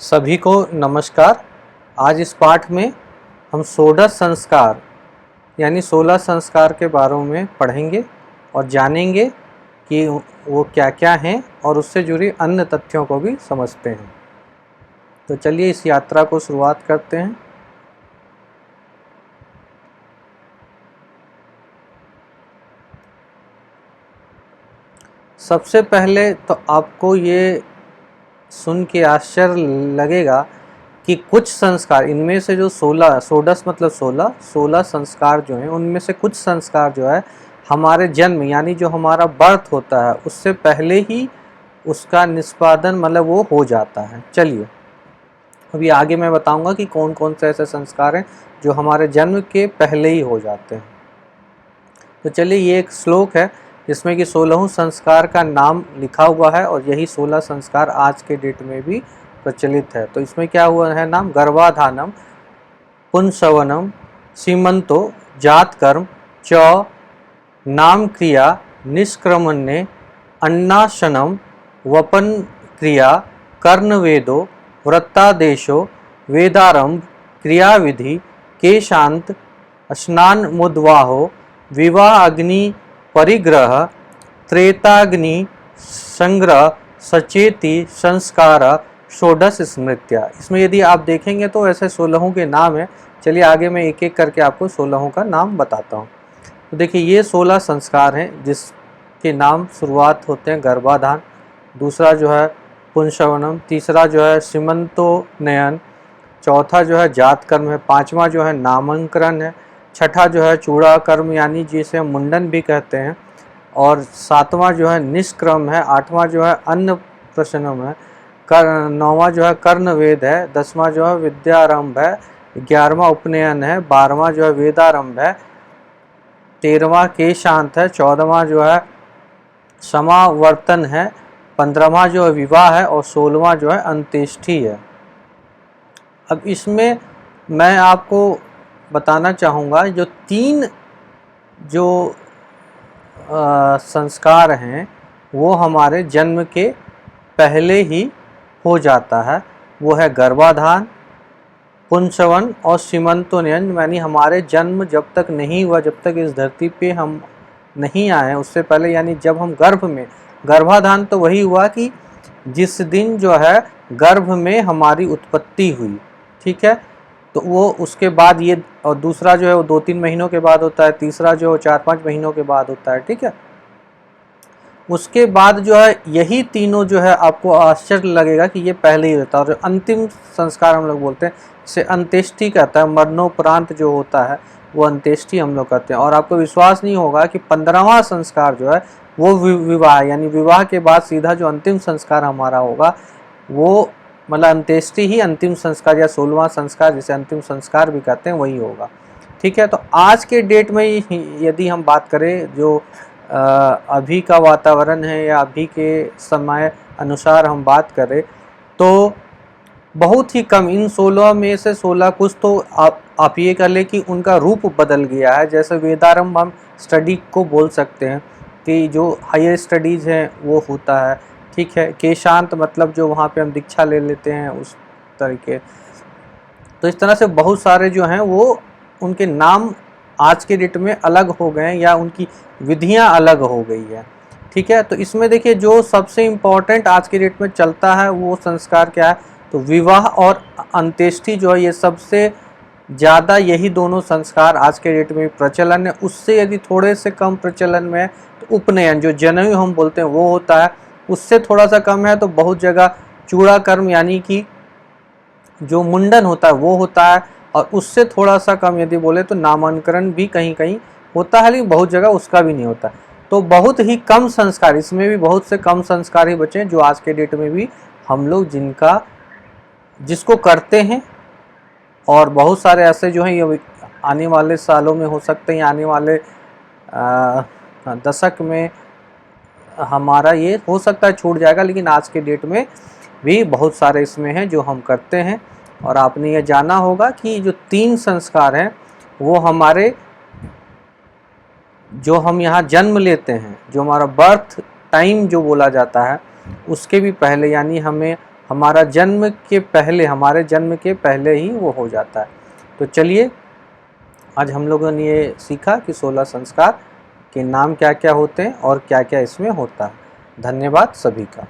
सभी को नमस्कार। आज इस पाठ में हम षोडश संस्कार यानी 16 संस्कार के बारे में पढ़ेंगे और जानेंगे कि वो क्या क्या हैं और उससे जुड़ी अन्य तथ्यों को भी समझते हैं। तो चलिए इस यात्रा को शुरुआत करते हैं। सबसे पहले तो आपको ये सुन के आश्चर्य लगेगा कि कुछ संस्कार, इनमें से जो 16 षोडश मतलब 16 संस्कार जो हैं, उनमें से कुछ संस्कार जो है हमारे जन्म यानी जो हमारा बर्थ होता है उससे पहले ही उसका निष्पादन मतलब वो हो जाता है। चलिए अभी आगे मैं बताऊंगा कि कौन कौन से ऐसे संस्कार हैं जो हमारे जन्म के पहले ही हो जाते हैं। तो चलिए ये एक श्लोक है जिसमें कि 16 संस्कार का नाम लिखा हुआ है और यही 16 संस्कार आज के डेट में भी प्रचलित है। तो इसमें क्या हुआ है नाम, गर्भाधानम, पुंसवनम, सीमंतो, जात कर्म, च, नाम क्रिया, निष्क्रमण्य, अन्नाशनम, वपन क्रिया, कर्णवेदो, वृत्तादेशो, वेदारंभ, क्रियाविधि, केशांत, स्नान मुद्वाहो, विवाह अग्नि परिग्रह, त्रेताग्नि संग्रह, सचेति, संस्कार, षोडश स्मृत्या। इसमें यदि आप देखेंगे तो ऐसे 16 के नाम है। चलिए आगे मैं एक एक करके आपको 16 का नाम बताता हूँ। तो देखिए ये 16 संस्कार हैं जिसके नाम शुरुआत होते हैं गर्भाधान, दूसरा जो है पुंसवनम, तीसरा जो है सीमंतोन्नयन, चौथा जो है जात कर्म है, पांचवा जो है नामकरण है, छठा जो है चूड़ा कर्म यानी जिसे मुंडन भी कहते हैं, और सातवां जो है निष्क्रम है, आठवां जो है अन्न प्रशनम है, नौवां जो है कर्णवेद है, 10वां जो है विद्यारंभ है, 11वां उपनयन है, 12वां जो है वेदारंभ है, 13वां केशांत है, 14वां जो है समावर्तन है, 15वां जो है विवाह है और 16वां जो है अंत्येष्टि है। अब इसमें मैं आपको बताना चाहूँगा जो 3 जो संस्कार हैं वो हमारे जन्म के पहले ही हो जाता है। वो है गर्भाधान, पुंसवन और सीमंतोन्नयन, यानी हमारे जन्म जब तक नहीं हुआ, जब तक इस धरती पे हम नहीं आए उससे पहले, यानी जब हम गर्भ में, गर्भाधान तो वही हुआ कि जिस दिन जो है गर्भ में हमारी उत्पत्ति हुई, ठीक है, तो वो उसके बाद ये, और दूसरा जो है वो 2-3 महीनों के बाद होता है, तीसरा जो 4-5 महीनों के बाद होता है, ठीक है। उसके बाद जो है यही तीनों जो है आपको आश्चर्य लगेगा कि ये पहले ही होता है। और अंतिम संस्कार हम लोग बोलते हैं, इसे अंत्येष्टि कहता है, मरणोपरांत जो होता है वो अंत्येष्टि हम लोग कहते हैं। और आपको विश्वास नहीं होगा कि 15वां संस्कार जो है वो विवाह, यानी विवाह के बाद सीधा जो अंतिम संस्कार हमारा होगा वो मतलब अंत्येष्टि ही अंतिम संस्कार या 16वां संस्कार जिसे अंतिम संस्कार भी कहते हैं वही होगा, ठीक है। तो आज के डेट में यदि हम बात करें जो अभी का वातावरण है या अभी के समय अनुसार हम बात करें तो बहुत ही कम, इन 16 में से 16 कुछ तो आप ये कर ले कि उनका रूप बदल गया है। जैसे वेदारंभ हम स्टडी को बोल सकते हैं कि जो हायर स्टडीज़ हैं वो होता है, ठीक है। केशांत मतलब जो वहाँ पे हम दीक्षा ले लेते हैं उस तरीके। तो इस तरह से बहुत सारे जो हैं वो उनके नाम आज के डेट में अलग हो गए हैं या उनकी विधियां अलग हो गई है, ठीक है। तो इसमें देखिए जो सबसे इम्पोर्टेंट आज के डेट में चलता है वो संस्कार क्या है, तो विवाह और अंत्येष्टि जो है ये सबसे ज़्यादा, यही दोनों संस्कार आज के डेट में प्रचलन है। उससे यदि थोड़े से कम प्रचलन में है तो उपनयन जो जनेऊ हम बोलते हैं वो होता है, उससे थोड़ा सा कम है तो बहुत जगह चूड़ा कर्म यानी कि जो मुंडन होता है वो होता है, और उससे थोड़ा सा कम यदि बोले तो नामांकन भी कहीं कहीं होता है, लेकिन बहुत जगह उसका भी नहीं होता। तो बहुत ही कम संस्कार, इसमें भी बहुत से कम संस्कार ही बचे हैं जो आज के डेट में भी हम लोग जिसको करते हैं। और बहुत सारे ऐसे जो हैं ये आने वाले सालों में हो सकते हैं, आने वाले दशक में हमारा ये हो सकता है छूट जाएगा, लेकिन आज के डेट में भी बहुत सारे इसमें हैं जो हम करते हैं। और आपने ये जाना होगा कि जो 3 संस्कार हैं वो हमारे, जो हम यहाँ जन्म लेते हैं, जो हमारा बर्थ टाइम जो बोला जाता है उसके भी पहले, यानी हमें हमारे जन्म के पहले ही वो हो जाता है। तो चलिए, आज हम लोगों ने ये सीखा कि 16 संस्कार के नाम क्या क्या होते हैं और क्या क्या इसमें होता है। धन्यवाद सभी का।